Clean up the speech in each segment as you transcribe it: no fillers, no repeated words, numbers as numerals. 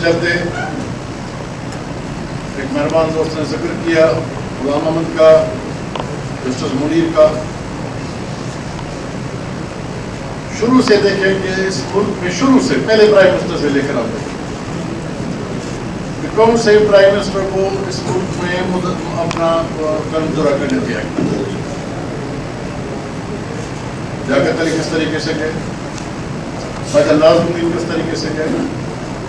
چلتے ایک مہربان دوست نے ذکر کیا غلام احمد کا، جسٹس منیر کا. شروع سے دیکھیں کہ اس ملک میں شروع سے پہلے پرائم منسٹر سے لے کر آتے کون سے پرائم منسٹر کو اس ملک میں اپنا قلم جرا کرنے دیا گیا. لیاقت علی کس طریقے سے گئے، خواجہ نازم کس طریقے سے گئے،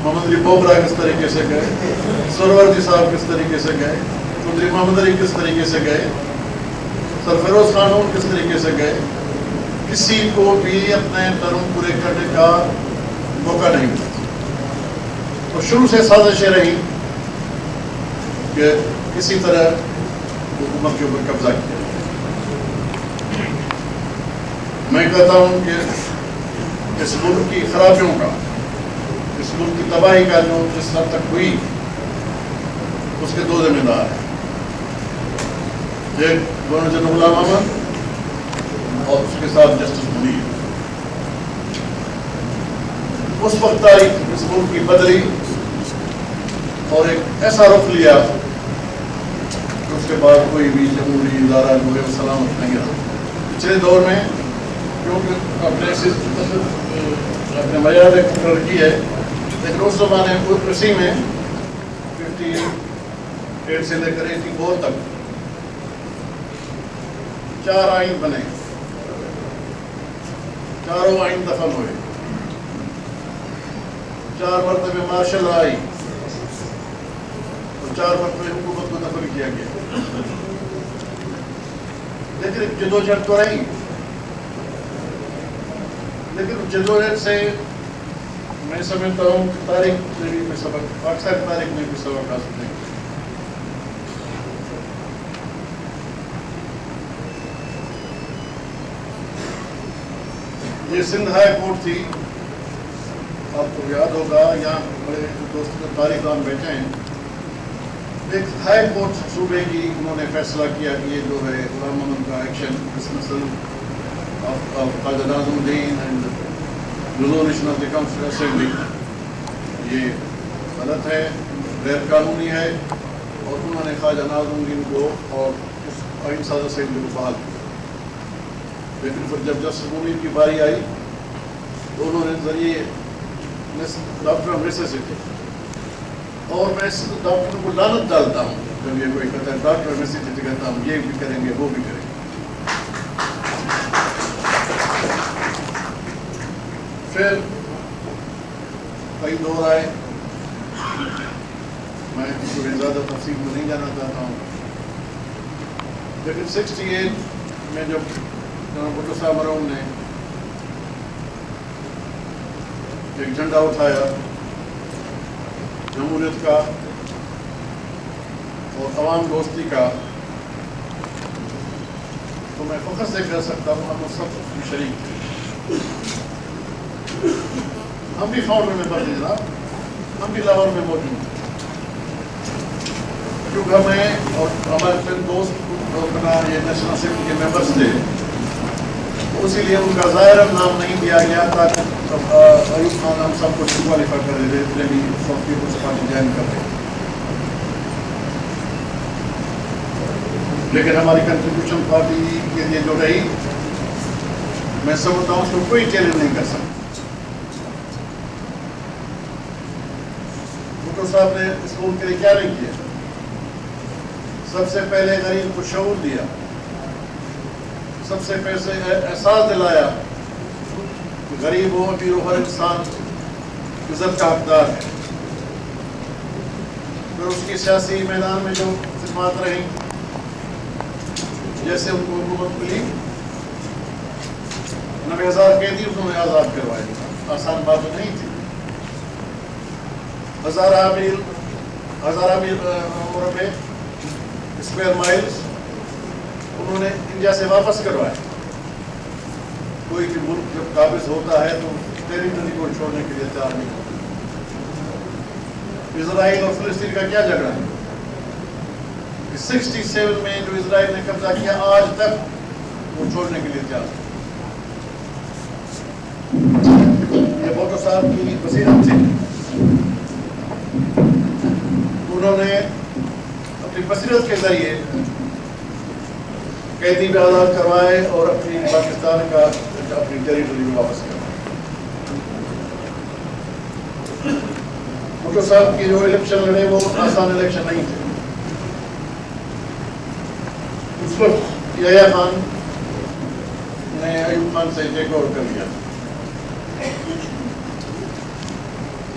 محمد علی بوبرا کس طریقے سے گئے، سروردی صاحب کس طریقے سے گئے، چودھری محمد علی کس طریقے سے گئے، سرفروز خانون کس طریقے سے گئے. کسی کو بھی اپنے ٹرم پورے کرنے کا موقع نہیں ملا. تو شروع سے سازشیں رہی کہ کسی طرح حکومت کے اوپر قبضہ کیا. میں کہتا ہوں کہ اس ملک کی خرابیوں کا، اس ملک کی تباہی کا جو جس حد تک ہوئی اس کے دو ذمہ دار ہیں. ایک گورنر جنرل غلام احمد اور اس کے ساتھ جسٹس منیر. اس وقت تاریخ اس ملک کی بدلی اور ایک ایسا رخ لیا کہ اس کے بعد کوئی بھی جمہوری ادارہ جو ہے سلامت نہیں رہا. پچھلے دور میں کیونکہ اپنے معیار مقرر کی ہے، لیکن اس زمانے اسی میں 58 سے لے کر 84 تک 4 آئین بنے، چاروں آئین دفن ہوئے، 4 مرتبہ مارشل لا آئی اور 4 مرتبہ حکومت کو دفن کیا گیا. لیکن جدوجہد تو رہی، لیکن جدوجہد سے میں سمجھتا ہوں کہ تاریخ میں بھی کوئی سبق، اکثر تاریخ میں کوئی سبق حاصل نہیں. یہ سندھ ہائی کورٹ تھی، آپ کو یاد ہوگا، یہاں بڑے دوست تاریخ دان بیٹھے ہیں. ایک ہائی کورٹ صوبے کی انہوں نے فیصلہ کیا کہ یہ جو ہے غلام احمد کا action dismissal of Khwaja Nazim Uddin and resolution of the constitution assembly یہ غلط ہے، غیر قانونی ہے، اور انہوں نے خواجہ ناظم الدین کو اور اس آئین ساز اسمبلی کو بحال کیا. لیکن پھر جب جسٹس منیر کی باری آئی تو انہوں نے ذریعے ڈاکٹر آف نیسیسٹی، اور میں اس ڈاکٹر کو لعنت ڈالتا ہوں جب یہ کوئی کہتا ہے ڈاکٹر آف نیسیسٹی، کہتا ہوں یہ بھی کریں گے وہ بھی کریں گے. پھر کئی دور آئے، میں کوئی زیادہ تفصیل میں نہیں جانا چاہتا ہوں، لیکن 68 میں جب جناب بھٹو صاحب مرحوم نے ایک جھنڈا اٹھایا جمہوریت کا اور عوام دوستی کا، تو میں فخر سے کہہ سکتا ہوں ہم سب کی شریک تھے. ہم بھی فاؤنڈر میں بڑھتے جناب، ہم بھی لاہور میں موجود تھے، کیونکہ ہمیں اور ہمارے پھر دوست اپنا یہ نیشنل اسمبلی کے ممبرس تھے، اسی لیے ان کا ظاہر نام نہیں دیا گیا تاکہ ایوب خان ہم سب کو کوالیفائی کر دیتے اتنے بھی سافٹ ویئر پارٹی جوائن کر دیں. لیکن ہماری کنٹریبیوشن پارٹی کے لیے جو رہی، میں سمجھتا ہوں اس کو کوئی چیلنج نہیں کر سکتا. بھٹو صاحب نے اس ملک کے لیے کیا نہیں کیا؟ سب سے پہلے غریب کو شعور دیا، سب سے پہلے احساس دلایا کہ غریب ہو امیر ہو ہر انسان عزت کا حقدار ہے. پھر اس کی سیاسی میدان میں جو خدمات رہیں، جیسے ان کو حکومت ملی، 90,000 قیدی انہوں نے آزاد کروائے. آسان بات تو نہیں تھی. ہزارہ میل مربع اسکوائر مائلز انہوں نے انڈیا سے واپس کروائے. کوئی بھی ملک جب قابض ہوتا ہے تو ٹیریٹری کو چھوڑنے کے لیے تیار نہیں ہوتا. اسرائیل اور فلسطین کا کیا جھگڑا ہے؟ 67 میں جو اسرائیل نے قبضہ کیا آج تک وہ چھوڑنے کے لیے تیار ہے. یہ بھٹو صاحب کی وزیرت تھی. انہوں نے اپنی بصیرت کے ذریعے قیدی بھی آزاد کروائے اور اپنی پاکستان کا اپنی ٹیریٹری میں واپس کروائے. بھٹو صاحب کی جو الیکشن لڑے وہ آسان الیکشن نہیں تھے. اس وقت یحییٰ خان نے ایوب خان سے ٹیک اوور کر لیا.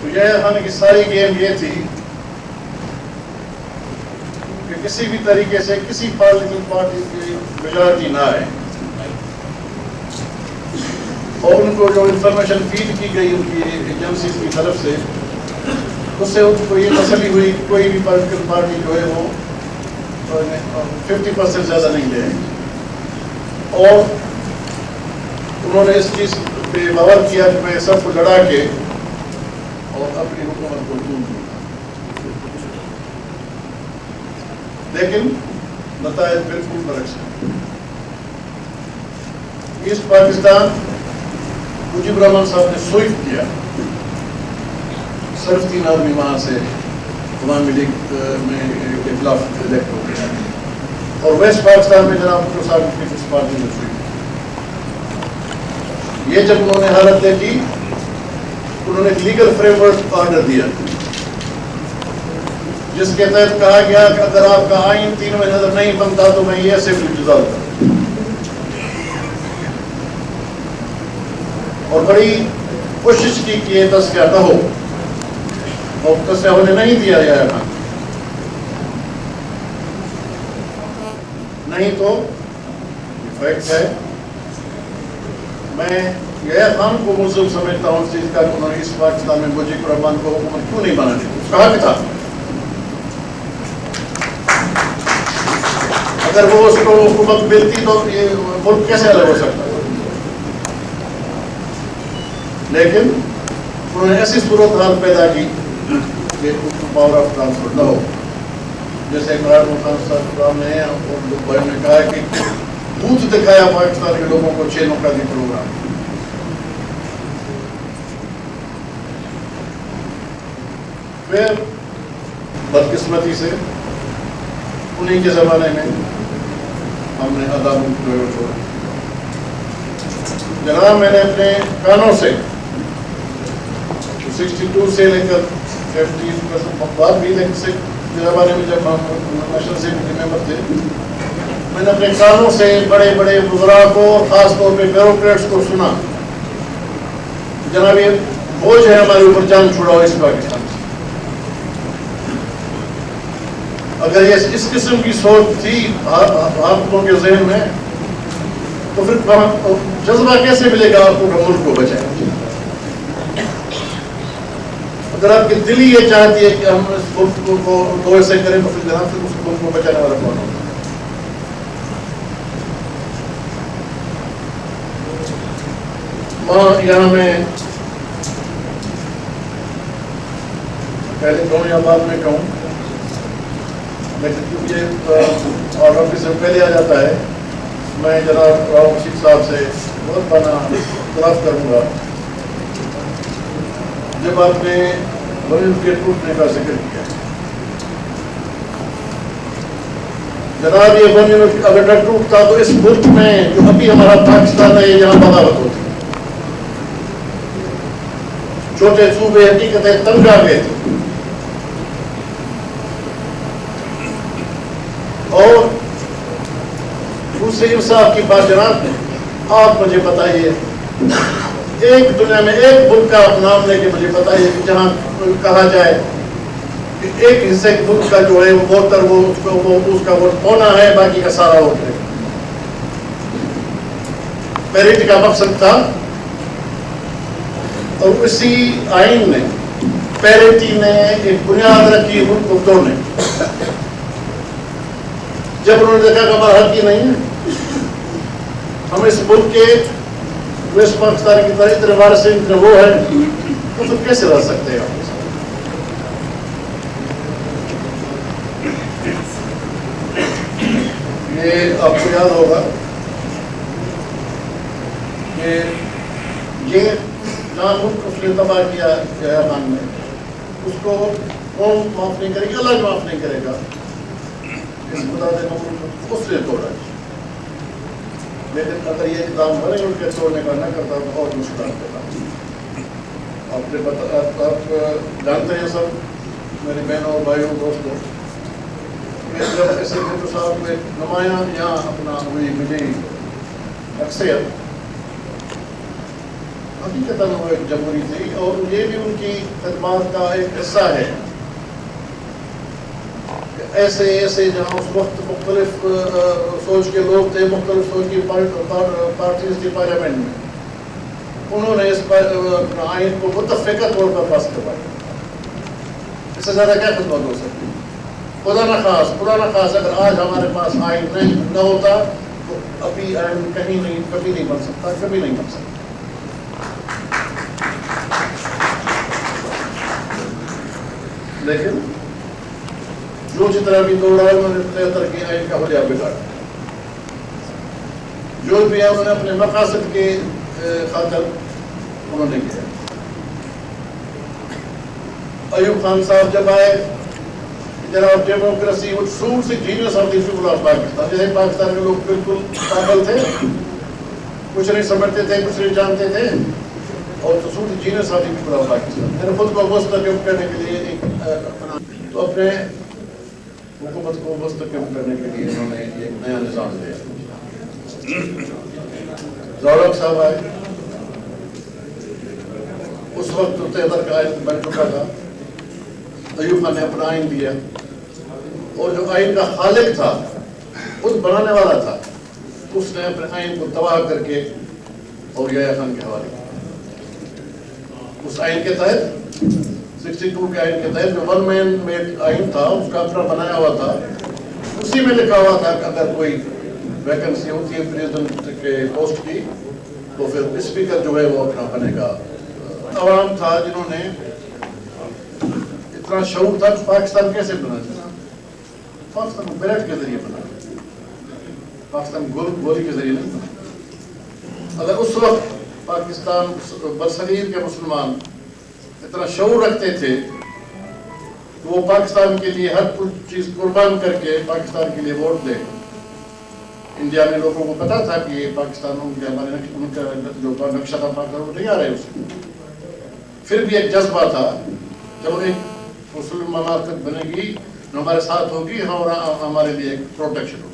تو یحییٰ خان کی ساری گیم یہ تھی کہ کسی بھی طریقے سے کسی پولیٹیکل پارٹی کی میجارٹی نہ آئے اور ان کو جو انفارمیشن فیڈ کی گئی ان کی ایجنسیز کی طرف سے اس سے ان کو یہ تسلی ہوئی کہ کوئی بھی پولیٹیکل پارٹی جو ہے وہ 50% زیادہ نہیں لے. اور انہوں نے اس چیز پہ باور کیا کہ میں سب کو لڑا کے اور اپنی حکومت کو دوں گا. لیکن نتائج بالکل برعکس ہیں. ایسٹ پاکستان مجیب الرحمان صاحب نے سوئپ کیا. صرف 3 آدمی وہاں سے عوامی لیگ میں کے خلاف الیکٹ ہو گیا اور ویسٹ پاکستان میں جناب بھٹو صاحب کی پیپلز پارٹی نے سوئپ. یہ جب انہوں نے حالت دیکھی انہوں نے ایک لیگل فریم ورک آرڈر دیا جس کے تحت کہا گیا کہ اگر آپ کا آئین 3 مہینے اندر نہیں بنتا تو میں یہ اسمبلی ڈسالو کروں. اور بڑی کوشش کی کہ یہ تذکیہ نہ ہو اور تذکیہ ہونے نہیں دیا یحییٰ خان. نہیں تو فیکٹ ہے. میں یحییٰ خان کو ملزم سمجھتا ہوں اس چیز کا کہ انہوں نے اس پاکستان میں مجیب الرحمان کو حکومت کیوں نہیں بنانے دی. کہا بھی تھا اگر وہ اس کو حکومت ملتی تو یہ ملک کیسے الگ ہو سکتا. لیکن انہوں نے ایسی صورتحال پیدا کی کہ پاور آف ٹرانسفر نہ ہو. جیسے عمران خان صاحب نے اور بھائی نے کہا کہ بھوت دکھایا پاکستان کے لوگوں کو 6 نوکری پروگرام. پھر بدقسمتی سے انہیں کے زمانے میں ہم نے آزاد ملک چھوڑا. جناب میں نے اپنے کانوں سے 62 سے لے کر 50 بعد بھی زمانے میں جب ہم نیشنل اسمبلی ممبر تھے میں نے اپنے کانوں سے بڑے بڑے وزراء کو خاص طور پہ بیوروکریٹس کو سنا جناب یہ بوجھ ہے ہمارے اوپر جان چھڑاؤ اس پاکستان سے. اگر یہ اس قسم کی سوچ تھی آپ لوگوں کے ذہن میں تو پھر جذبہ کیسے ملے گا آپ کو کہ ملک کو بچائیں. اگر آپ کی دل ہی یہ چاہتی ہے کہ ہم اس ملک کو دو ایسے کریں تو پھر جناب سے اس ملک کو بچانے والا کون ہوگا. یہاں میں پہلے کہوں یا بعد میں کہوں لیکن کیونکہ اور سے پہلے آ جاتا ہے میں جناب راؤ رشید صاحب سے بہت بڑا اعتراف کروں گا جب آپ نے بنیاد کے ٹوٹنے کا ذکر کیا. جناب یہ بنیاد اگر نہ ٹوٹتا تو اس ملک میں جو ابھی ہمارا پاکستان ہے یہ یہاں بغاوت ہوتی. چھوٹے صوبے حقیقت تنگ آ گئے تھے اور دوسری انصاف کی بات جناب آپ مجھے بتائیے ایک دنیا میں ایک ملک کا نام لے کے مجھے بتائیے کہ جہاں کہا جائے کہ ایک حصے ملک کا جو ہے وہ ووٹر وہ اس کا ووٹ ہونا ہے باقی کا سارا ووٹ ہے. پیریٹی کا مقصد تھا اور اسی آئین نے پیریٹی نے ایک بنیاد رکھی ملک اردو نے. جب انہوں نے دیکھا کہ ہمارا حق ہی نہیں ہے ہم اس ملک کے ویسٹ پاکستان کی طرح اتنے وارث اتنے وہ ہے تو پھر کیسے رہ سکتے ہیں. یہ آپ کو یاد ہوگا کہ یہ جہاں ملک اس نے تباہ کیا یحییٰ خان نے اس کو قوم معاف نہیں کرے گی، اللہ معاف نہیں کرے گا. اس خدا نے اس نے توڑا. لیکن اگر یہ اقدام بنے ان کے توڑنے کا نہ کرتا تو اور مشکلات ہوتا. آپ جانتے ہیں سب میری بہنوں اور بھائیوں دوستوں کہ جب ایسے بھٹو صاحب کو ایک نمایاں یہاں اپنا ہوئی ملی اکثریت، حقیقتاً وہ ایک جمہوری تھی اور یہ بھی ان کی خدمات کا ایک حصہ ہے. ایسے ایسے جہاں اس وقت مختلف سوچ کے لوگ تھے، مختلف سوچ کی پارٹیز تھی پارلیمنٹ میں، انہوں نے اس آئین کو متفقہ طور پر پاس کروایا. اس سے زیادہ کیا خدمت ہو سکتی؟ خدا نہ خاص اگر آج ہمارے پاس آئین نہ ہوتا تو ابھی آئین کبھی نہیں بن سکتا. لیکن جو جتنا بھی دوڑا ہے انہوں نے 73 کی آئین کا حلیہ بگاڑا. جو بھی ہے انہوں نے اپنے مقاصد کے خاطر انہوں نے کیا. ایوب خان صاحب جب آئے، جناب ڈیموکریسی شروع سے genius of the people of Pakistan, جیسے پاکستان کے لوگ بالکل پاگل تھے، کچھ نہیں سمجھتے تھے، کچھ نہیں جانتے تھے، اور شروع سے genius of the people of Pakistan. میں نے خود کو مستحکم کرنے کے لیے تو اپنے حکومت کو مستحکم کرنے کے لیے انہوں نے ایک نیا نظام دیا. ضیاء صاحب آئے، اس وقت 73 کا آئین بن چکا تھا. ایوب خان نے اپنا آئین دیا اور جو آئین کا خالق تھا، خود بنانے والا تھا، اس نے اپنے آئین کو تباہ کر کے اور یحییٰ خان کے حوالے کیا. اس آئین کے تحت 62 کے آئین کے تحت جو ون مین میڈ آئین تھا، اس کا اپنا بنایا ہوا تھا. اسی میں لکھا ہوا تھا کہ اگر کوئی ویکنسی ہوتی ہے پریزیڈنٹ کے پوسٹ کی تو پھر اسپیکر جو ہے وہ اپنا بنے گا. عوام تھا جنہوں نے اتنا شعور تھا کہ پاکستان کیسے بنا جائے. پاکستان بیلٹ کے ذریعے بنا، پاکستان گولی کے ذریعے نہیں بنا. اگر اس وقت پاکستان برصغیر کے مسلمان اتنا شعور رکھتے تھے کہ وہ پاکستان کے لیے ہر چیز قربان کر کے پاکستان کے لیے ووٹ دیں. انڈیا میں لوگوں کو پتا تھا کہ پاکستان ان کا جو نقشہ تھا پاکستان وہ نہیں آ رہے اس میں، پھر بھی ایک جذبہ تھا جب ایک مسلم مملکت بنے گی جو ہمارے ساتھ ہوگی اور ہمارے لیے ایک پروٹیکشن ہوگی.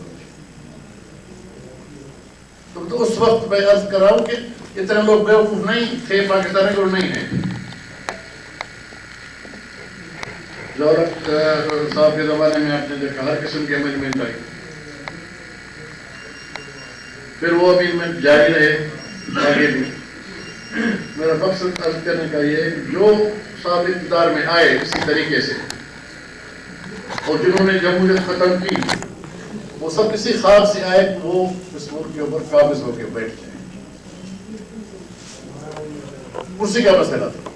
تو اس وقت میں عرض کر رہا ہوں کہ اتنے لوگ بیوقوف نہیں تھے پاکستانی اور نہیں ہیں. ضیاء صاحب کے زمانے میں آپ نے دیکھا ہر قسم کے امینڈمنٹ آئی، پھر وہ امینڈمنٹ جاری رہے آگے بھی. میرا مقصد عرض کرنے کا یہ ہے کہ جو صاحب اقتدار میں آئے اسی طریقے سے اور جنہوں نے جمہوریت ختم کی، وہ سب اسی خواب سے آئے کہ وہ اس ملک کے اوپر قابض ہو کے بیٹھ جائیں. کرسی کا مسئلہ تھا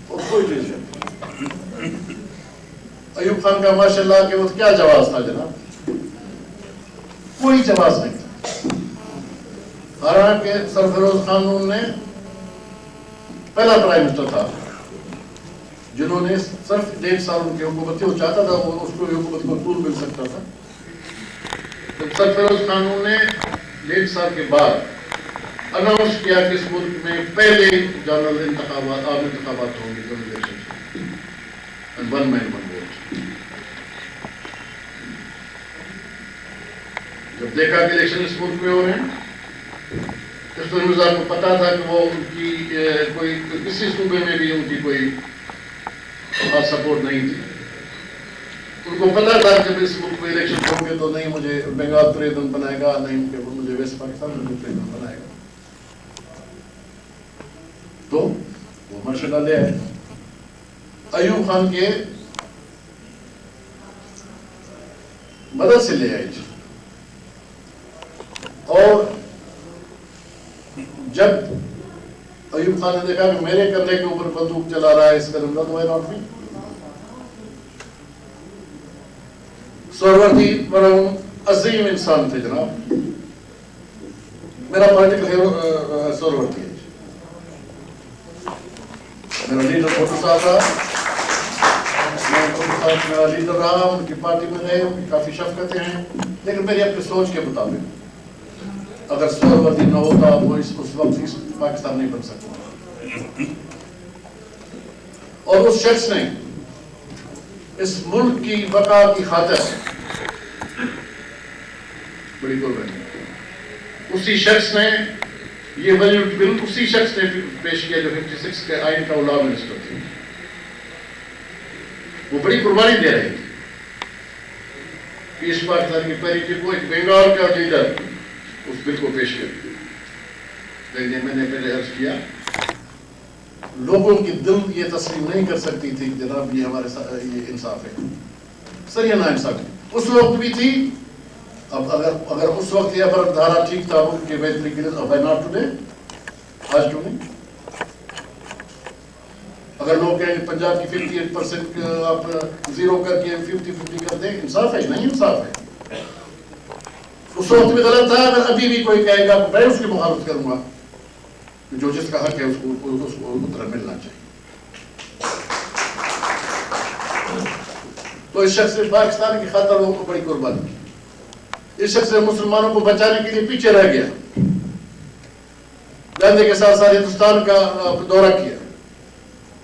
اور کوئی چیز نہیں. ایوب خان کا ماشاءاللہ کہ وہ کیا جواز تھا جناب؟ کوئی جواز نہیں تھا. حالانکہ سرفروز خان نے پہلا پرائم منسٹر تھا جنہوں نے صرف 1.5 سال ان کی حکومت تھی. وہ چاہتا تھا وہ اس کو حکومت کو طول مل سکتا تھا. تو سرفروز خان نے 1.5 سال کے بعد اناؤنس کیا کہ اس ملک میں پہلے جنرل انتخابات، عام انتخابات ہوں گے. ون مین ون ووٹ. جب دیکھا کہ الیکشن اس ملک میں ہو رہے ہیں، دستور نظام کو پتا تھا کہ وہ ان کی کوئی کسی صوبے میں بھی ان کی کوئی خاص سپورٹ نہیں تھی. ان کو پتا تھا کہ اس ملک میں الیکشن ہوں گے تو نہیں مجھے بنگال پریزیڈنٹ بنائے گا، نہیں کہ وہ مجھے ویسٹ پاکستان میں پریزیڈنٹ بنائے گا. تو وہ ماشاءاللہ لے آئے. ایوب خان کے مدد سے لے آئے. اور جب ایوب خان نے دیکھا کہ میرے کندھے کے اوپر بندوق چلا رہا ہے اس قدم کا، تو وائی ناٹ می. سہروردی مرحوم عظیم انسان تھے جناب. میرا پولیٹیکل ہیرو سہروردی ہے. میرا لیڈر بھٹو صاحب تھا، میرا لیڈر رہا، ان کی پارٹی میں رہے، ان کی کافی شفقتیں ہیں، لیکن میری اپنی سوچ کے مطابق اگر سہروردی نہ ہوتا وہ اس وقت پاکستان نہیں بن سکتا. اور اس شخص نے اس ملک کی بقا کی خاطر بڑی قربانی، اسی شخص نے یہ ویلیو بل اسی شخص نے پیش کیا جو 56 کے آئین کا لا منسٹر تھی. وہ بڑی قربانی دے رہی تھی. پیش پاکستان کی پیریٹی کو ایک بنگال کا لیڈر اس بل کو پیش کر. لیکن میں نے پہلے عرض کیا لوگوں کی دل یہ تسلیم نہیں کر سکتی تھی کہ جناب یہ ہمارے ساتھ یہ انصاف ہے. سر یہ نا انصافی اس وقت بھی تھی. اب اگر اس وقت یہ فرق دھارا ٹھیک تھا ان کے بہتری کے لیے اب ناٹ ٹوڈے، آج کیوں نہیں؟ اگر لوگ کہیں پنجاب کی 58% آپ زیرو کر کے 50-50 کر دیں، انصاف ہے؟ نہیں انصاف ہے. اس وقت بھی غلط تھا. اگر ابھی بھی کوئی کہے گا میں اس کی مخالفت کروں گا، جو جس کا حق ہے اس کو اتر ملنا چاہیے. تو اس شخص نے پاکستان کی خاطر لوگوں کو بڑی قربانی کی. اس شخص نے مسلمانوں کو بچانے کے لیے پیچھے رہ گیا، گاندھی کے ساتھ ساتھ ہندوستان کا دورہ کیا.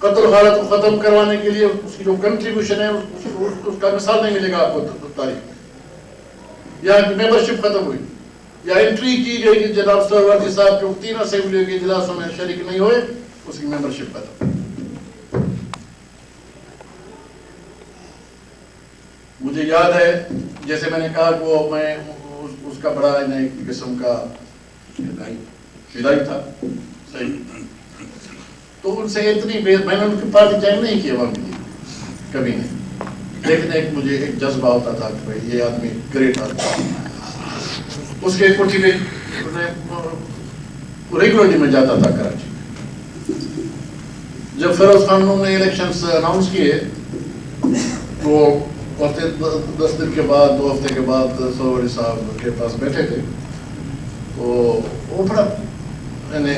قتل غارت کو ختم کروانے کے لیے اس کی جو کنٹریبیوشن ہے اس کا مثال نہیں ملے گا آپ کو تاریخ میں. یہاں کی ممبرشپ ختم ہوئی یا انٹری کی گئی کہ جناب سہروردی صاحب جو 3 اسمبلیوں کے اجلاسوں میں شریک نہیں ہوئے اس کی ممبرشپ ختم. مجھے یاد ہے جیسے میں نے کہا کہ وہ میں اس کا بڑا ایک قسم کا فدائی تھا. صحیح. تو ان سے اتنی میں نے ان کی پارٹی چینج نہیں کی عوام کی کبھی نہیں، لیکن مجھے ایک جذبہ ہوتا تھا کہ بھائی یہ آدمی گریٹ آدمی. اس کے کوٹھی میں ریگولرلی میں جاتا تھا کراچی. جب فیروز خان نے الیکشنز اناؤنس کیے تو ہفتے 10 دن کے بعد 2 ہفتے کے بعد سہروردی صاحب کے پاس بیٹھے تھے. تو وہ بڑا یعنی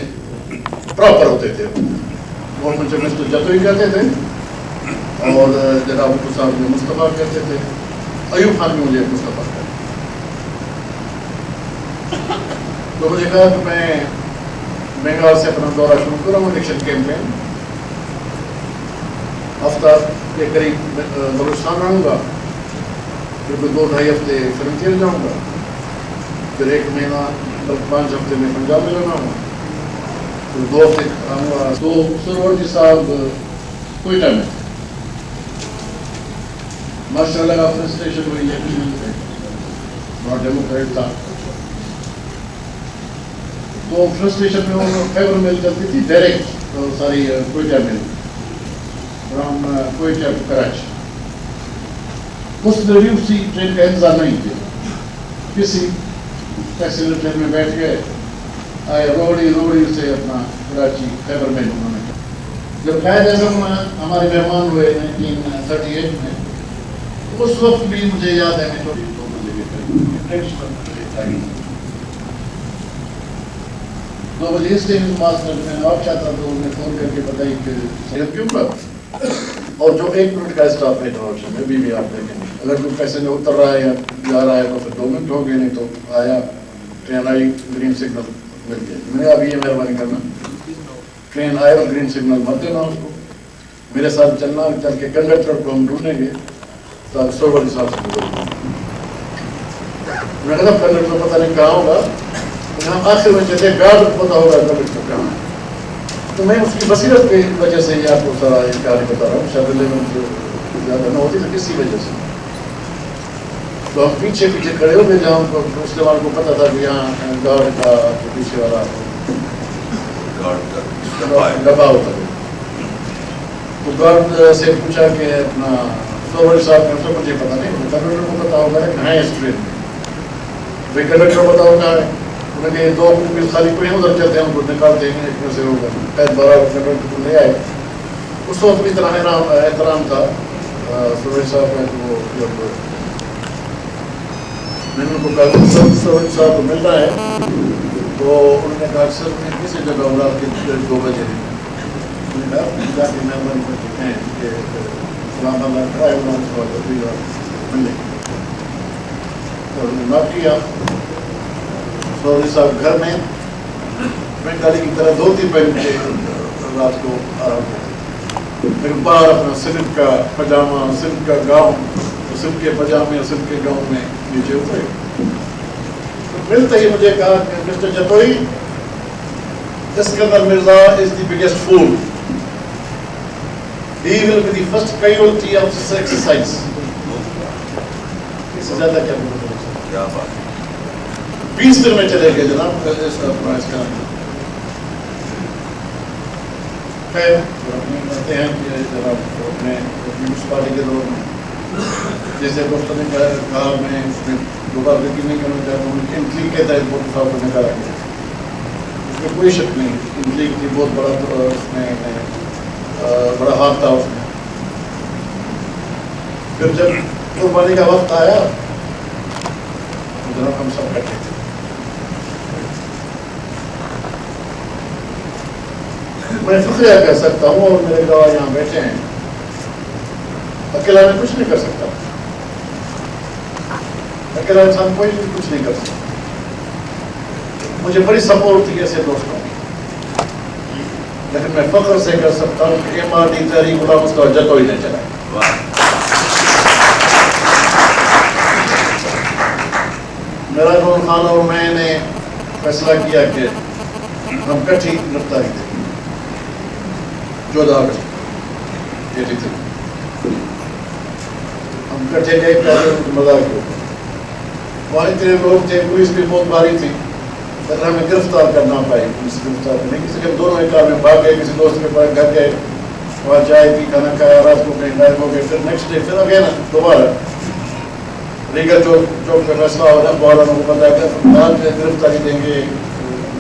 پراپر ہوتے تھے. وہ مجھے مسٹر جتوئی کہتے تھے اور جناب ابو صاحب نے مصطفیٰ کہتے تھے. ایوب خان نے مجھے مصطفیٰ کہتے. تو مجھے کہا کہ میں بنگال سے اپنا دورہ شروع کر رہا ہوں الیکشن کیمپین. ہفتہ کے قریب بلوچستان رہوں گا، پھر 2-2.5 ہفتے فرنٹیئر جاؤں گا، پھر 1 مہینہ 5 ہفتے میں پنجاب میں لگا ہوں، پھر 2 ہفتے آؤں گا. تو سہروردی صاحب کوئٹہ میں ماشاء اللہ فرسٹریشن ہوئی ہے، بہت ڈیموکریٹ تھا. تو فرسٹریشن میں وہ فیور میل چلتی تھی ڈائریکٹ ساری کوئٹہ میں فرام کوئٹہ ٹو کراچی. مستقل اسی ٹرین کا انتظار نہیں کیا، کسی پیسنجر ٹرین میں بیٹھ گئے، آئے روڑی سے اپنا کراچی خیبر میں انہوں نے. جب قائد اعظم ہمارے مہمان ہوئے 1938 میں، اس وقت بھی مجھے یاد ہے میں چھوٹی تو بجے اس ماسٹر میں نواب چاہتا تو انہیں فون کر کے بتائی کہ صحت کیوں پر. اور جو 1 منٹ کا اسٹاپ ہے نواب شاہ میں بھی آپ دیکھیں اگر کوئی پیسنجر اتر رہا ہے یا جا رہا ہے تو پھر 2 منٹ ہو گئے، نہیں تو آیا ٹرین آئی گرین سگنل مل گیا. میں نے اب یہ مہربانی کرنا ٹرین آئے اور گرین سگنل مت دینا اس کو، میرے ساتھ چلنا، چل کے کنڈکٹر کو ہم ڈھونڈیں گے تو سہروردی صاحب سے گزر. میں کہا کنڈکٹر پتہ نہیں کہاں ہوگا، ہم آخر میں چلتے گارڈ کو پتہ ہوگا کنڈکٹر کہاں. تو میں اس کی بصیرت کی وجہ سے یہ آپ کو سارا انکار بتا رہا ہوں، شاید زیادہ نہ ہوتی تو کسی وجہ سے. تو ہم پیچھے کھڑے ہو گئے جہاں اس کے بعد کو پتا تھا کہ یہاں گارڈ کا پیچھے والا ڈبا ہوتا ہے. تو گارڈ سے پوچھا کہ اپنا سہروردی صاحب نے تو مجھے پتا نہیں، کنڈکٹر کو پتا ہوگا کہاں ہے اس ٹرین میں. بھائی کنڈکٹر بتا ہوگا انہوں نے 2 کپل خالی پڑے ہیں ادھر چلتے ہیں ان کو نکالتے ہیں ایک میں سے ہوگا. قید 12 کنڈکٹر کو لے آئے. اس وقت بھی اتنا احترام تھا سہروردی صاحب کا. وہ جب میں نے ان کو کہا سہروردی صاحب کو ملنا ہے تو انہوں نے کہا سر میں کسی جگہ ہوگا کہ 2 بجے. میں نے کہا جا کے مہربانی کر کے کہیں کہ سلام اللہ کرایا انہوں نے ملے اور نوٹ کیا. سوری صاحب گھر میں گاڑی کی طرح دھوتی پہن کے رات کو آرام کرتے. ایک بار اپنا سلک کا پاجامہ, سلک کا گاؤن, سلک کے پاجامے اور سلک کے گاؤن میں نیچے اترے. ملتے ہی مجھے کہا کہ mister Jatoi, Iskander Mirza is the biggest fool. He will be the first casualty of this exercise. اس سے زیادہ کیا بولتے 20 دن میں چلے گئے جناب. خیر کہتے ہیں کہ جناب اپنے میونسپلٹی کے دور میں جیسے دوستوں نے کہا میں اس میں دوبارہ یقین نہیں کرنا چاہتا ہوں کہ انٹلی کے تحت بہت صاحب کو نکالا گیا. اس میں کوئی شک نہیں, انٹلی کی بہت بڑا اس میں بڑا ہاتھ تھا اس میں. پھر جب قربانی کا وقت آیا جناب ہم سب بیٹھے تھے. میں فخریہ کہہ سکتا ہوں اور میرے گواہ یہاں بیٹھے ہیں, اکیلا میں کچھ نہیں کر سکتا. اکیلا انسان کوئی بھی کچھ نہیں کر سکتا. مجھے بڑی سپورٹ تھی ایسے دوستوں کی, لیکن میں فخر سے کہہ سکتا ہوں کہ MRD تحریک غلام مصطفیٰ جتوئی نے چلائی. میرا نور خان اور میں نے فیصلہ کیا کہ ہم کٹھی گرفتاری دیں 14 اگست 83. ہم کٹھے گئے مزاق کے اوپر. وہاں اتنے لوگ تھے, پولیس بھی بہت بھاری تھی, لیکن ہمیں گرفتار کرنا پائی. پولیس گرفتار کرنے کسی کے دونوں ایک کار میں بھاگ گئے, کسی دوست کے پاس گھر گئے, وہاں چائے پی, کھانا کھایا, رات کو کہیں غائب ہو گئے. پھر نیکسٹ ڈے پھر آ گئے نا دوبارہ ریگل چوک میں فیصلہ ہو رہا. والوں کو پتا ہے کہ آج گرفتاری دیں گے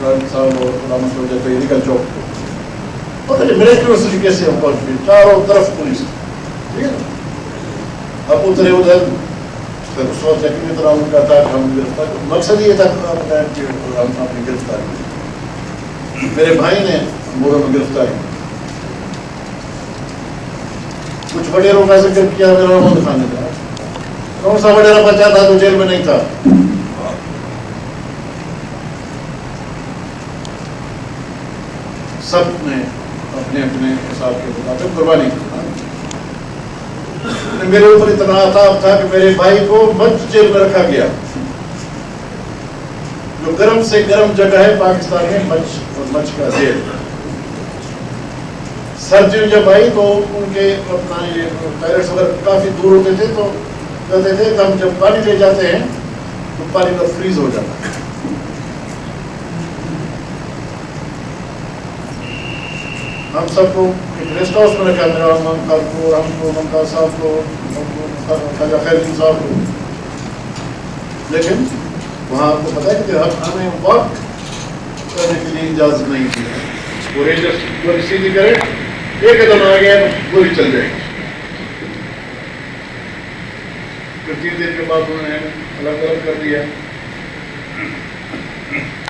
صاحب اور غلام مصطفیٰ جتوئی ریگل چوک کو. پتہ نہیں میرے کیوں کیسے ہم پہنچ گئے, چاروں طرف پولیس. ٹھیک ہے نا, اب اترے ادھر. پھر اس وقت یقینی طرح ان کا تھا کہ ہم گرفتار, مقصد یہ تھا کہ ہم اپنی گرفتاری کی. میرے بھائی نے موروں میں گرفتاری کی. کچھ وڈیروں کا ذکر کیا, میرا محمد خان نے کہا کون سا وڈیرا بچا تھا جو جیل میں نہیں تھا. سب نے اپنے اپنے حساب کے مطابق قربانی کی. میرے اوپر اتنا عطاب تھا کہ میرے بھائی کو مچ جیل میں رکھا گیا, جو گرم سے گرم جگہ ہے پاکستان میں, مچ اور مچ کا جیل. سردیوں جب آئی تو ان کے اپنا یہ ٹائلٹس وغیرہ کافی دور ہوتے تھے, تو کہتے تھے کہ ہم جب پانی لے جاتے ہیں تو پانی کا فریز ہو جاتا ہے. ہم سب کو ایک ریسٹ ہاؤس میں رکھا, میرا ممتاز کو, ہم کو, ممتاز صاحب کو, خواجہ خیر الدین صاحب کو. لیکن وہاں آپ کو پتا ہے کہ ہمیں واک کرنے کے لیے اجازت نہیں تھی. وہ رینجر گولی سیدھی کرے, ایک قدم آ گیا گولی چل جائے گی. پھر 3 دن کے بعد انہوں نے الگ الگ کر دیا.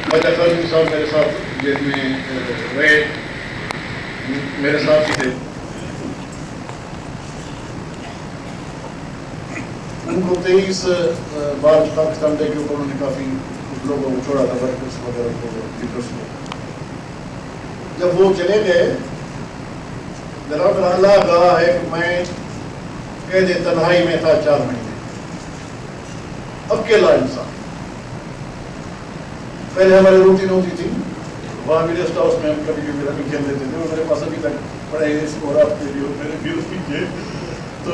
خواجہ خیر الدین صاحب میرے ساتھ جیل میں رہے, میرے ساتھ ہی تھے. ان کو 23 مارچ پاکستان ڈے کے اوپر انہوں نے کافی لوگوں کو چھوڑا تھا, ورکرس وغیرہ کو, لیڈرس کو. جب وہ چلے گئے, جناب اللہ کہا ہے کہ میں قید تنہائی میں تھا 4 مہینے, اکیلا انسان. پہلے ہماری روٹین ہوتی تھی, وہاں بھی ریسٹ ہاؤس میں ہم کبھی کبھی رقم کھیل لیتے تھے. میرے پاس ابھی تک پڑے ہیں اس کو, آپ کے لیے میرے ویوز کیجیے. تو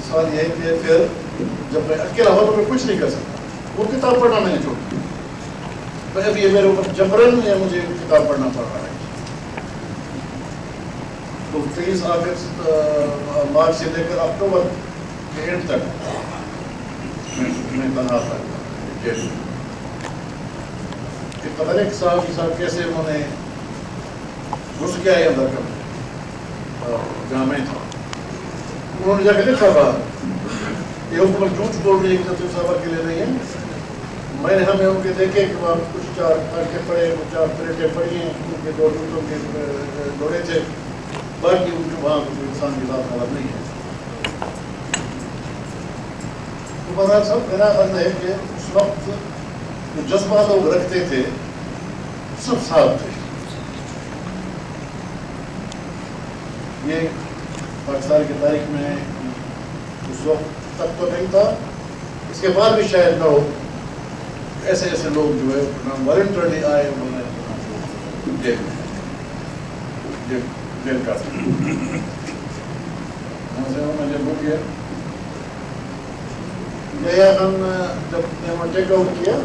سوال یہ ہے کہ پھر جب میں اکیلا ہوا تو میں کچھ نہیں کر سکتا. وہ کتاب پڑھنا میں نے چھوڑ دیا. بھائی اب یہ میرے اوپر جبرن ہے, مجھے کتاب پڑھنا پڑ رہا ہے. تو 23 اگست مارچ سے لے کر اکتوبر کے اینڈ تک میں تنہا تھا جیل میں. پتہ نہیں صاحب کیسے انہوں نے گھس کے آئے اندر کر جہاں میں تھا. انہوں نے جا کے لکھا تھا یہ حکومت جھوٹ بول رہی ہے کہ نصیر صاحب کے لیے نہیں ہے. میں نے ہمیں ان کے دیکھے کہ وہاں کچھ 4 پڑھے, 4 پلیٹیں پڑھی ہیں, ان کے 2 جوتوں کے جوڑے تھے. باقی ان کے وہاں کوئی انسان کی ذات غلط نہیں ہے. تو بہرحال سب میرا خیال ہے کہ اس وقت جو جذبہ لوگ رکھتے تھے سب صاف تھے. یہ پاکستان کی تاریخ میں اس وقت تک تو نہیں تھا, اس کے بعد بھی شاید نہ ہو. ایسے ایسے لوگ جو ہے والنٹرلی آئے, انہوں نے جیل کاٹ میں جب ہو گیا یا ہم جب نے ٹیک آؤٹ کیا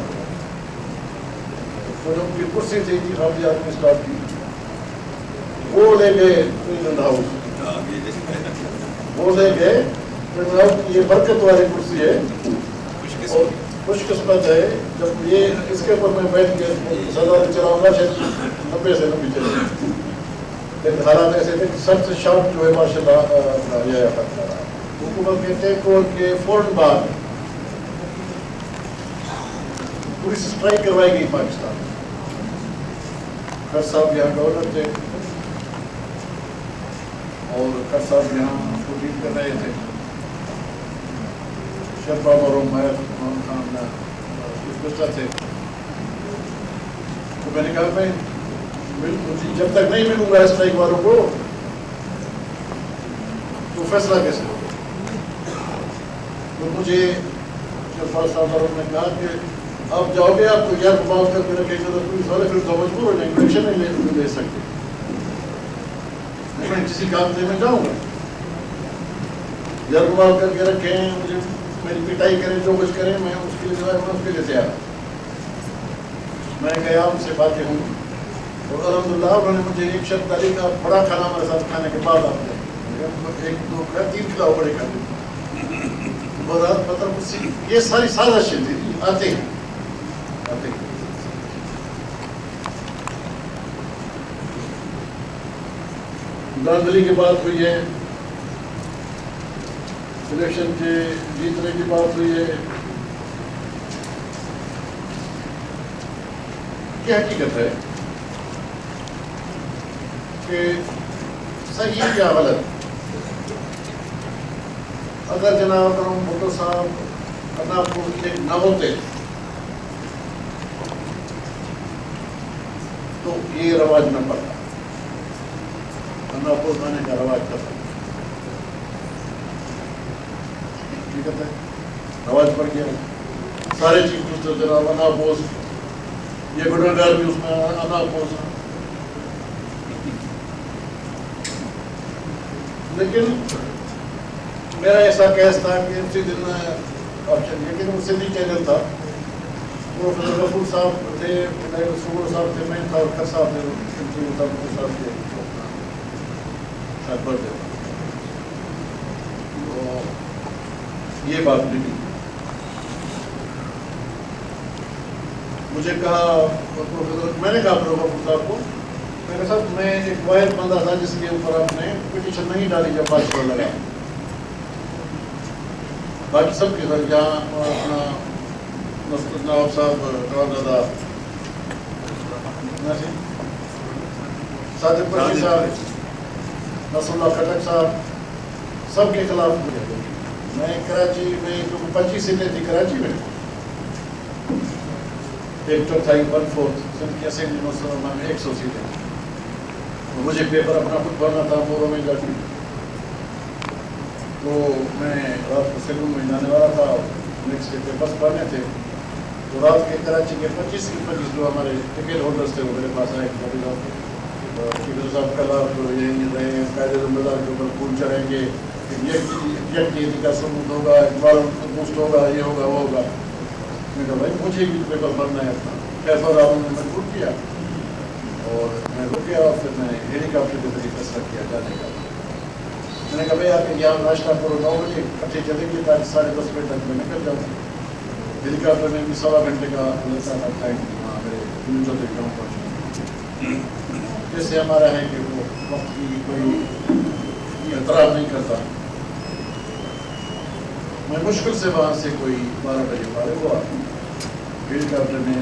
تو جو ان کی کرسی تھی انتخابیات میں اسٹارٹ کی, وہ لے گئے پریزیڈنٹ ہاؤس, وہ لے گئے پریزیڈنٹ ہاؤس. یہ برکت والی کرسی ہے اور خوش قسمت ہے جب یہ اس کے اوپر میں بیٹھ کے سزا چلاؤں گا شاید 90 سے 90 چلے, لیکن حالات ایسے تھے کہ سب سے شارٹ جو ہے ماشاء اللہ یہ حکومت کے ٹیک اوور کے فوراً بعد پوری اسٹرائک کروائی گئی پاکستان. خر صاحب یہاں گورنر تھے اور خر صاحب یہاں اس کو ڈیل کر رہے تھے. شرفا اور محمد خان گزشتہ تھے. تو میں نے کہا میں جب تک نہیں ملوں گا اسٹرائک والوں کو تو فیصلہ کیسے ہوگا. تو مجھے شرفا صاحب نے کہا کہ آپ جاؤ گے, آپ کو یار بات کر کے رکھیں گے تو پولیس والے پھر تو مجبور ہو جائیں گے, ایکشن نہیں لے سکتے. میں کسی کام سے میں جاؤں گا, یار بات کر کے رکھیں, مجھے میری پٹائی کریں, جو کچھ کریں, میں اس کے لیے اس کے لیے تیار ہوں. میں گیا ان سے باتیں ہوں اور الحمدللہ انہوں نے مجھے ایک شرط ڈالی کا بڑا کھانا میرے ساتھ کھانے کے بعد آپ نے 1 2 3 کھلاؤ بڑے کھانے. مطلب یہ ساری سازشیں تھی. آتے ہیں داندلی کی بات ہوئی ہے, الیکشن کے جیتنے کی بات ہوئی ہے. کیا حقیقت ہے کہ صحیح یا غلط, اگر جناب بھٹو صاحب اناپور کے نہ ہوتے تو یہ رواج نہ پڑتا. اناپور کھانے کا رواج تھا, حقیقت ہے رواج پڑ گیا. سارے چیف منسٹر جناب اناپوز, یہ گڈرگار بھی اس میں اناپوز. لیکن میرا ایسا کیس تھا کہ اسی دن آپشن, لیکن اس سے نہیں چینل تھا. پروفیسر غفور صاحب تھے, سور صاحب تھے, میں تھا اور خر صاحب تھے, یہ بات نہیں. مجھے کہا میں نے کہا پروفیسر صاحب کو, میں نے صاحب میں ایک واحد بندہ تھا جس کے اوپر آپ نے پٹیشن نہیں ڈالی جب بادشاہ لگا. باقی سب کے ساتھ جہاں اپنا نواب صاحب, نواب دادا صادق بخشی صاحب, نصر اللہ کھٹک صاحب, سب کے خلاف مجھے. میں کراچی میں جو 25 سیٹیں تھی کراچی میں, ایک چوتھائی 1/4 سندھ کی اسمبلی مسلمان میں 100 سیٹیں. مجھے پیپر اپنا خود بھرنا تھا موروں میں جا کے. تو میں رات کو سلون میں جانے والا تھا, نیکسٹ ڈے پہ بس بھرنے تھے. تو رات کے کراچی کے 25 کے 25 جو ہمارے ٹکٹ ہولڈرس تھے وہ میرے پاس آئے. صاحب کل آپ یہیں رہے, قائد ذمہ دار کے اوپر پھول چڑھیں گے, یک کا ثبوت ہوگا, اقبال پوسٹ ہوگا, یہ ہوگا وہ ہوگا. میں کہا بھائی مجھے بھی پیپر بھرنا ہے اپنا. خیر آپ نے مجبور کیا اور میں رک گیا, اور پھر میں نے ہیلی کاپٹر کے ذریعے فیصلہ کیا جانے کا. میں نے کہا بھائی آپ یہاں ناشتہ کرو 9 بجے اکٹھے چلیں گے تاکہ 10:30 بجے تک میں نکل جاؤں. ہیلی کاپٹر میں بھی 1.25 گھنٹے کا لگتا تھا ٹائم, وہاں میرے چودھری گاؤں پہنچے. جیسے ہمارا ہے کہ وہ وقت کی کوئی اعتراض نہیں کرتا. میں مشکل سے وہاں سے کوئی 12 بجے فارغ ہوا. ہیلی کاپٹر میں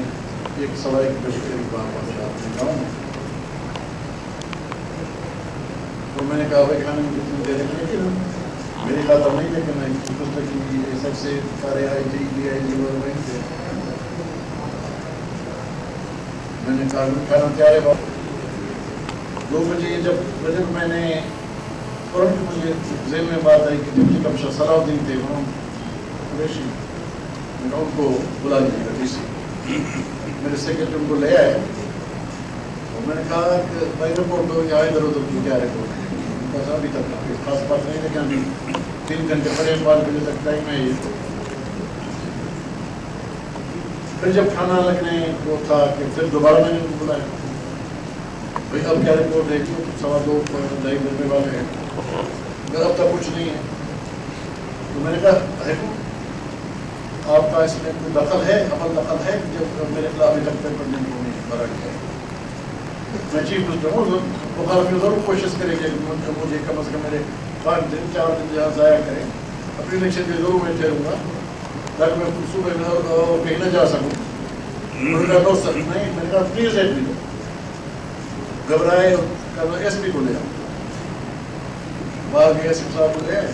1 سوا 1 بجے قریب وہاں پہنچا اپنے گاؤں میں. تو میں نے کہا بھائی کھانے میں کتنی دیر ہے، میری خاطر نہیں، لیکن میں دوسرے کی سب سے سارے آئی جی ڈی آئی جی اور وہیں تھے. میں نے کہا کھانا تیار ہے. 2 بجے جب میں نے فوراً مجھے ذہن میں بات آئی کہ جب کمشا صلاح الدین تھے وہاں قریشی، میں نے ان کو بلا لیجیے گا ڈی سی. میرے سیکرٹری ان کو لے آئے اور میں نے کہا کہ بھائی رپورٹ دو یہاں ادھر ادھر کی کیا رپورٹ ہے. بس ابھی تک کوئی خاص بات نہیں، لیکن ابھی 3 گھنٹے 5 بجے تک ٹائم ہے. یہ پھر جب کھانا لگنے کو تھا کہ پھر دوبارہ میں نے بلایا، بھائی اب کیا رپورٹ ہے؟ 2:15 بجنے والے ہیں، اگر اب تک کچھ نہیں ہے. تو میں نے کہا آپ کا اس میں کوئی دخل ہے، عمل دخل ہے جب میرے خلاف ابھی تک پیپر نہیں بھرا گیا. میں چیف منسٹر ہوں، مخالفین ضرور کوشش کریں کہ مجھے کم از کم میرے 5 دن 4 دن جہاں ضائع کریں. اپنی الیکشن کے ضرور میں ٹھہروں گا تاکہ میں صبح میں کہیں نہ جا سکوں. میں نے کہا دوست نہیں، میں نے کہا پلیز ایڈ می. گھبرائے ایس پی کو لے آؤ، باہر کے ایس پی صاحب کو لے آئے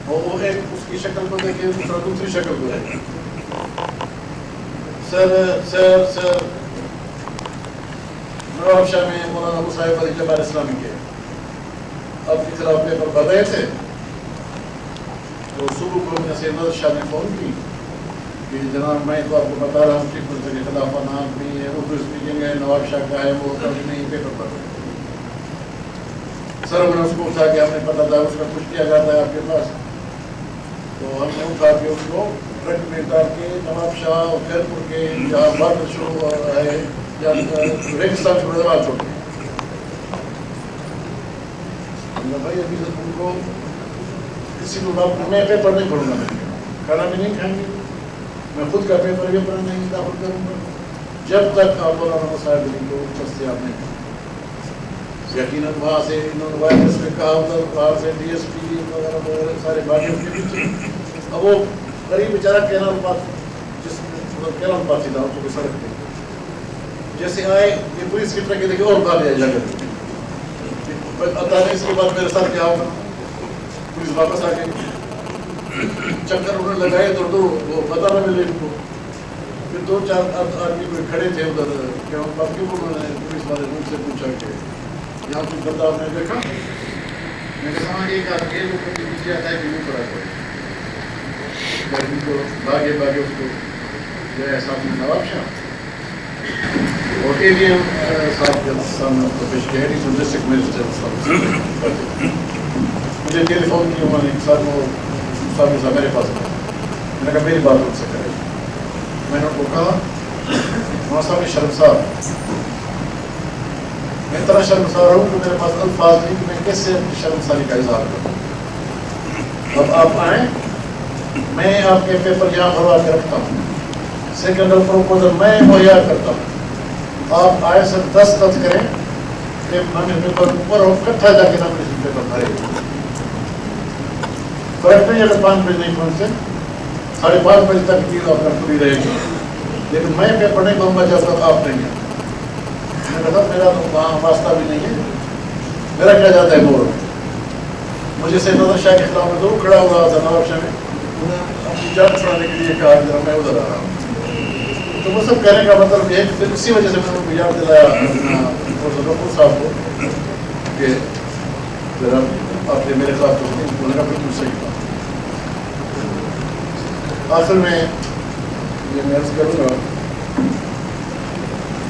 اور وہ ایک اس کی شکل کو دیکھے، دوسرا دوسری شکل کو دیکھے. سر نواب شاہ میں مولانا مصعب علی جبار اسلامی کے آپ کے خلاف پیپر بھر رہے تھے. تو صبح کو میں سید نظر شاہ نے فون کی کہ جناب میں تو آپ کو بتا رہا ہوں چیف منسٹر کے خلاف نام نہیں ہے، اردو اسپیکنگ ہے، نواب شاہ کا ہے، وہ کبھی نہیں پیپر پر. سر میں نے اس کو اٹھا کے ہم نے پتا تھا اس کا کچھ کیا جاتا ہے آپ کے پاس، تو ہم نے اٹھا کے اس کو ٹرک میں اتار کے نواب شاہ اور خیر پور کے جہاں بارڈر شروع ہے یا ریگستان چھوڑ دے چھوڑ دیں. بھائی ابھی ان کو کسی کو میں پیپر نہیں پڑھوں گا، کھانا بھی نہیں کھائیں گے، میں خود کا پیپر نہیں داخل کروں گا جب تک آپ مولانا مصعب علی کو دستیاب نہیں. یقیناً وہاں سے انہوں نے وائرس میں کہا، وہاں سے ڈی ایس پی وغیرہ وغیرہ سارے باغیوں کے بیچ. اب وہ غریب بیچارہ کینال پاس، جس کینال پاس ہی تھا اس کو سڑک پہ جیسے آئے یہ پولیس کی طرح کے دیکھے اور بھاگ جائے جا کر. اس کے بعد میرے ساتھ کیا ہوگا، پولیس واپس آ گئی، چکر انہوں نے لگائے تو وہ پتہ نہ ملے ان کو. پھر 2-4 آدمی کوئی کھڑے تھے ادھر کہ انہوں نے پولیس والے ان سے پوچھا کہ یہاں کچھ بتا آپ نے دیکھا؟ میں نے کہا ایک آدمی ہے وہ کبھی پیچھے آتا ہے کہ نہیں پڑا کوئی گرمی کو بھاگے اس کو جو ہے صاحب نواب شاہ اور اے ڈی ایم صاحب کے سامنے کو پیش کیا ہے ڈسٹرکٹ مجسٹریٹ مجھے ٹیلی فون کی انہوں نے سر وہ صاحب میرے پاس میں نے کہا میری بات ان سے کرے. میں نے ان کو کہا وہاں صاحب شرمسار، میں اتنا شرمسار ہوں کہ میرے پاس الفاظ نہیں کہ میں کیسے اپنی شرمساری کا اظہار کروں. اب آپ آئیں، میں آپ کے پیپر یہاں بھروا کے رکھتا ہوں، سیکنڈ پروپوزل میں مہیا کرتا ہوں. آپ آئے سر دستخط کریں کہ پیپر اوپر ہو کٹھا جا کے نام پیپر بھرے. فرق نہیں اگر 5 بجے نہیں پہنچے، 5:30 بجے تک چیز آپ کھلی رہے گی، لیکن میں پیپر نہیں کروں گا جب تک آپ نہیں ہیں. میں کہا میرا تو وہاں واسطہ بھی نہیں ہے، میرا کیا جاتا ہے بور. مجھے سید نظر شاہ کے خلاف میں ضرور کھڑا ہوا تھا نواب شاہ میں، انہوں نے اپنی جان چھڑانے کے لیے کہا کہ میں ادھر آ رہا ہوں. تو وہ سب کہنے کا مطلب یہ ہے کہ پھر اسی وجہ سے میں نے ان کو یاد دلایا غفور صاحب کو کہ ذرا آپ نے میرے خلاف کچھ نہیں بولنے کا بالکل صحیح تھا. آخر میں یہ میں عرض کروں گا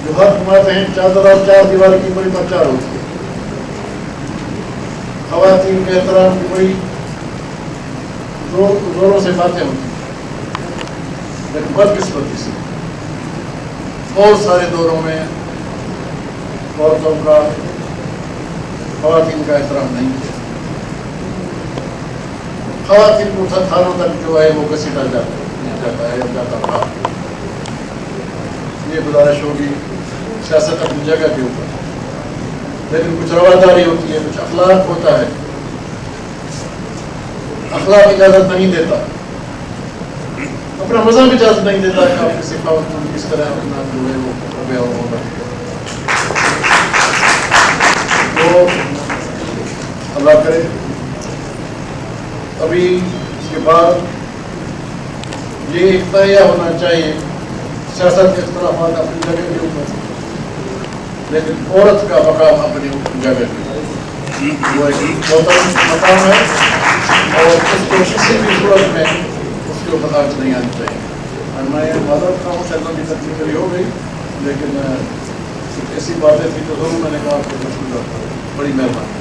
جو ہر کماتے ہیں چادر اور 4 دیوار کی بڑی پرچار ہوتی ہے، خواتین کے احترام کی بڑی زوروں سے باتیں ہوتی ہیں، لیکن بدقسمتی سے بہت سارے دوروں میں عورتوں کا خواتین کا احترام نہیں کیا. خواتین کو تھانوں تک جو ہے وہ گھسیٹا جاتا ہے جاتا رہا. یہ گزارش ہوگی سیاست اپنی جگہ کے اوپر، لیکن کچھ رواداری ہوتی ہے، کچھ اخلاق ہوتا ہے. اخلاق اجازت نہیں دیتا، اپنا مذہب اجازت نہیں دیتا کہ آپ کسی خاتون کس طرح اپنا جو ہے وہ بیاہ ہو. تو اللہ کرے ابھی اس کے بعد یہ ایک طے ہونا چاہیے سیاست کے اختلافات اپنی جگہ کے اوپر لیکن عورت کا مقام اپنی جگہ پہ وہ ایک محترم مقام ہے اور اس کو کسی بھی صورت میں اس کے اوپر آنچ نہیں آنی چاہیے. میں معذرت کرتا ہوں شاید کی تقسیم میری ہو گئی لیکن ایسی باتیں تھی تو ضرور میں نے کہا کہ بڑی مہربانی.